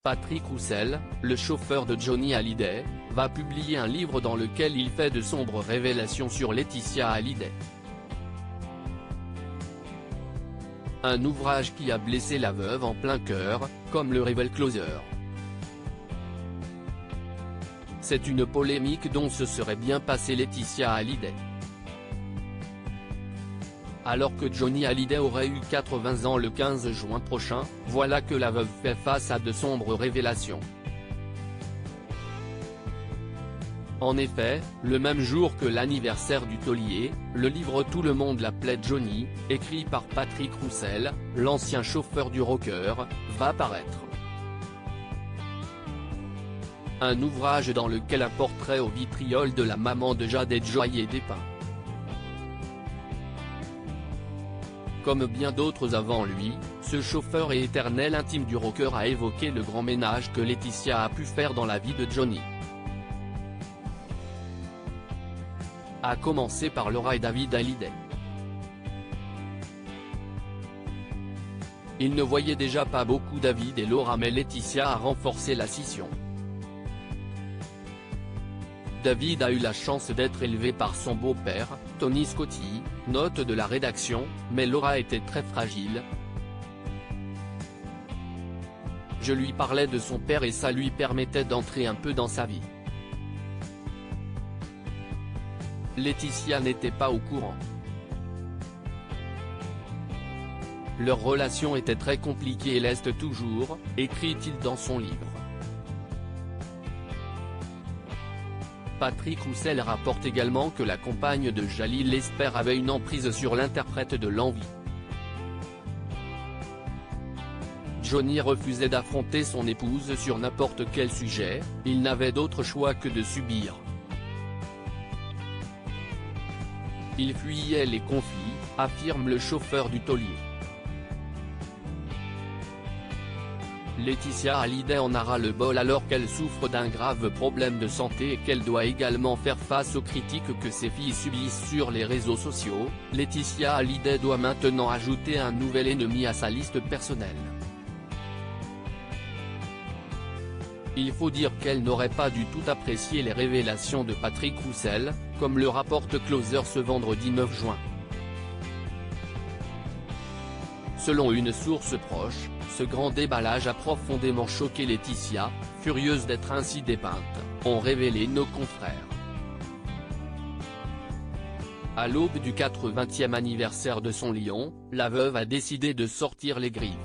Patrick Roussel, le chauffeur de Johnny Hallyday, va publier un livre dans lequel il fait de sombres révélations sur Laetitia Hallyday. Un ouvrage qui a blessé la veuve en plein cœur, comme le révèle Closer. C'est une polémique dont se serait bien passée Laetitia Hallyday. Alors que Johnny Hallyday aurait eu 80 ans le 15 juin prochain, voilà que la veuve fait face à de sombres révélations. En effet, le même jour que l'anniversaire du taulier, le livre Tout le monde l'appelait Johnny, écrit par Patrick Roussel, l'ancien chauffeur du rocker, va paraître. Un ouvrage dans lequel un portrait au vitriol de la maman de Jade et Joy est dépeint. Comme bien d'autres avant lui, ce chauffeur et éternel intime du rocker a évoqué le grand ménage que Laetitia a pu faire dans la vie de Johnny. A commencer par Laura et David Hallyday. Il ne voyait déjà pas beaucoup David et Laura, mais Laetitia a renforcé la scission. David a eu la chance d'être élevé par son beau-père, Tony Scotti, note de la rédaction, mais Laura était très fragile. Je lui parlais de son père et ça lui permettait d'entrer un peu dans sa vie. Laetitia n'était pas au courant. Leur relation était très compliquée et l'est toujours, écrit-il dans son livre. Patrick Roussel rapporte également que la compagne de Jalil Lesper avait une emprise sur l'interprète de l'Envie. Johnny refusait d'affronter son épouse sur n'importe quel sujet, il n'avait d'autre choix que de subir. Il fuyait les conflits, affirme le chauffeur du taulier. Laetitia Hallyday en a ras-le-bol alors qu'elle souffre d'un grave problème de santé et qu'elle doit également faire face aux critiques que ses filles subissent sur les réseaux sociaux. Laetitia Hallyday doit maintenant ajouter un nouvel ennemi à sa liste personnelle. Il faut dire qu'elle n'aurait pas du tout apprécié les révélations de Patrick Roussel, comme le rapporte Closer ce vendredi 9 juin. Selon une source proche, ce grand déballage a profondément choqué Laetitia, furieuse d'être ainsi dépeinte, ont révélé nos confrères. À l'aube du 80e anniversaire de son lion, la veuve a décidé de sortir les griffes.